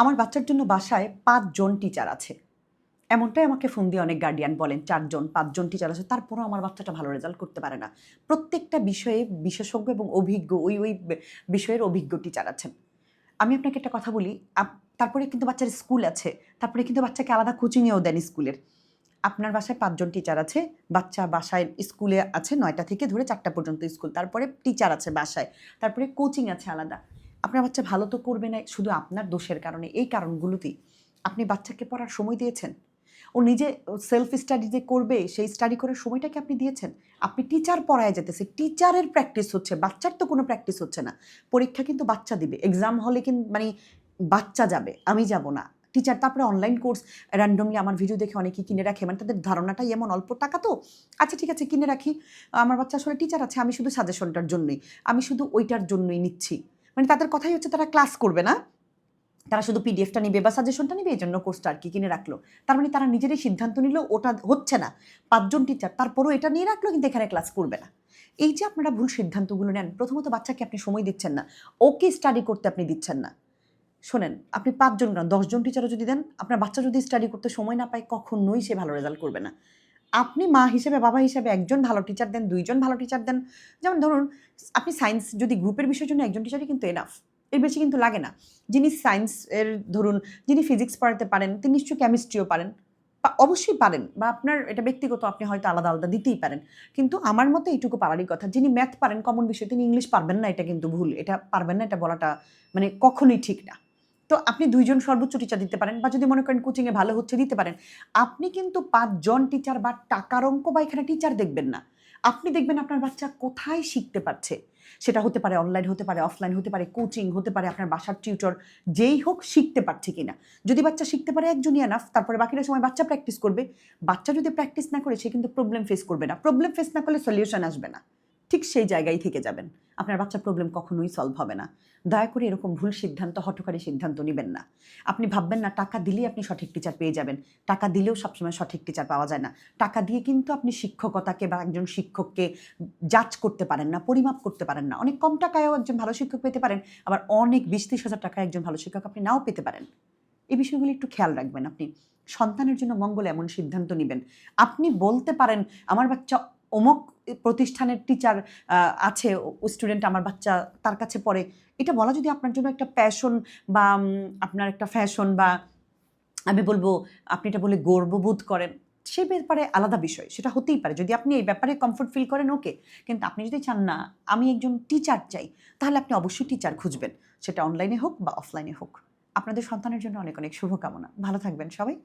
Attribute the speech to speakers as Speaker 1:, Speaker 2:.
Speaker 1: আমার বাচ্চার জন্য বাসায় ৫ জন টিচার আছে। এমনটাই আমাকে ফোন দিয়ে অনেক গার্ডিয়ান বলেন ৪ জন ৫ জন টিচার আছে। তারপরেও আমার বাচ্চাটা ভালো রেজাল্ট করতে পারে না। প্রত্যেকটা বিষয়ে বিশেষজ্ঞ এবং অভিজ্ঞ ওই বিষয়ের অভিজ্ঞ টিচার আছেন। আমি আপনাকে একটা কথা বলি, তারপরে কিন্তু বাচ্চার স্কুল আছে। তারপরে কিন্তু বাচ্চাকে আলাদা কোচিংয়েও দেন স্কুলের। আপনার বাসায় ৫ জন টিচার আছে। বাচ্চা বাসায় স্কুলে আছে ৯টা থেকে ধরে ৪টা পর্যন্ত স্কুল। তারপরে টিচার আছে বাসায়। তারপরে কোচিং আছে আলাদা। আপনার বাচ্চা ভালো তো করবে না শুধু আপনার দোষের কারণে। এই কারণগুলোতেই আপনি বাচ্চাকে পড়ার সময় দিয়েছেন? ও নিজে সেলফ স্টাডি যে করবে সেই স্টাডি করার সময়টা কি আপনি দিয়েছেন? আপনি টিচার পড়ায় যেতেছে, টিচারের প্র্যাকটিস হচ্ছে, বাচ্চার তো কোনো প্র্যাকটিস হচ্ছে না। পরীক্ষা কিন্তু বাচ্চা দিবে, এক্সাম হলে মানে বাচ্চা যাবে, আমি যাব না। টিচার তারপরে অনলাইন কোর্স র্যান্ডমলি আমার ভিডিও দেখে অনেকেই কিনে রাখে, মানে তাদের ধারণাটাই এমন, অল্প টাকা তো, আচ্ছা ঠিক আছে কিনে রাখি, আমার বাচ্চা আসলে টিচার আছে, আমি শুধু সাজেশনটার জন্যই, আমি শুধু ওইটার জন্যই নিচ্ছি। মানে তাদের কথাই হচ্ছে তারা ক্লাস করবে না, তারা শুধু পিডিএফটা নিবে বা সাজেশনটা নিবে, এই জন্য কোর্সটা আর কি কিনে রাখলো। তার মানে তারা নিজেরাই সিদ্ধান্ত নিল ওটা হচ্ছে না, ৫ জন টিচার তারপরও এটা নিয়ে রাখলো কিন্তু এখানে ক্লাস করবে না। এই যে আপনারা ভুল সিদ্ধান্তগুলো নেন, প্রথমত বাচ্চাকে আপনি সময় দিচ্ছেন না, ওকে স্টাডি করতে আপনি দিচ্ছেন না। শোনেন, আপনি ৫ জন না ১০ জন টিচারও যদি দেন, আপনার বাচ্চা যদি স্টাডি করতে সময় না পায় কখনোই সে ভালো রেজাল্ট করবে না। আপনি মা হিসেবে বাবা হিসেবে একজন ভালো টিচার দেন, ২ জন ভালো টিচার দেন। যেমন ধরুন আপনি সায়েন্স যদি গ্রুপের বিষয়ের জন্য একজন টিচারই কিন্তু এনাফ, এর বেশি কিন্তু লাগে না। যিনি সায়েন্সের ধরুন, যিনি ফিজিক্স পড়াতে পারেন তিনি নিশ্চয়ই কেমিস্ট্রিও পারেন, অবশ্যই পারেন, বা আপনার এটা ব্যক্তিগত, আপনি হয়তো আলাদা আলাদা দিতেই পারেন। কিন্তু আমার মতে এইটুকু পারারই কথা, যিনি ম্যাথ পারেন কমন বিষয় তিনি ইংলিশ পারবেন না, এটা কিন্তু ভুল। এটা পারবেন না এটা বলাটা মানে কখনোই ঠিক না। তো আপনি ২ জন সর্বোচ্চ টিচার দিতে পারেন, বা যদি মনে করেন কোচিংয়ে ভালো হচ্ছে দিতে পারেন। আপনি কিন্তু ৫ জন টিচার বা টাকার অঙ্ক বা এখানে টিচার দেখবেন না। আপনি দেখবেন আপনার বাচ্চা কোথায় শিখতে পারছে। সেটা হতে পারে অনলাইন, হতে পারে অফলাইন, হতে পারে কোচিং, হতে পারে আপনার বাসার টিউটর, যেই হোক শিখতে পারছে কিনা। যদি বাচ্চা শিখতে পারে একজনই এনাফ, তারপরে বাকিটা সময় বাচ্চা প্র্যাকটিস করবে। বাচ্চা যদি প্র্যাকটিস না করে সে কিন্তু প্রবলেম ফেস করবে না। প্রবলেম ফেস না করলে সলিউশন আসবে না। ঠিক সেই জায়গায় থেকে যাবেন। আপনার বাচ্চার প্রবলেম কখনোই সলভ হবে না। দয়া করে এরকম ভুল সিদ্ধান্ত, হঠকারী সিদ্ধান্ত নেবেন না। আপনি ভাববেন না টাকা দিলেই আপনি সঠিক টিচার পেয়ে যাবেন। টাকা দিলেও সবসময় সঠিক টিচার পাওয়া যায় না। টাকা দিয়ে কিন্তু আপনি শিক্ষকতাকে বা একজন শিক্ষককে জাজ করতে পারেন না, পরিমাপ করতে পারেন না। অনেক কম টাকায়ও একজন ভালো শিক্ষক পেতে পারেন, আবার অনেক ২০-৩০ হাজার টাকায় একজন ভালো শিক্ষক আপনি নাও পেতে পারেন। এই বিষয়গুলো একটু খেয়াল রাখবেন আপনি। সন্তানের জন্য মঙ্গল এমন সিদ্ধান্ত নিবেন। আপনি বলতে পারেন আমার বাচ্চা অমুক প্রতিষ্ঠানের টিচার আছে, স্টুডেন্ট আমার বাচ্চা তার কাছে পড়ে। এটা বলা যদি আপনার জন্য একটা প্যাশন বা আপনার একটা ফ্যাশন, বা আমি বলবো আপনি এটা বলে গর্ববোধ করেন, সে ব্যাপারে আলাদা বিষয়। সেটা হতেই পারে। যদি আপনি এই ব্যাপারে কমফোর্ট ফিল করেন ওকে। কিন্তু আপনি যদি চান না আমি একজন টিচার চাই, তাহলে আপনি অবশ্যই টিচার খুঁজবেন। সেটা অনলাইনে হোক বা অফলাইনে হোক। আপনাদের সন্তানের জন্য অনেক অনেক শুভকামনা। ভালো থাকবেন সবাই।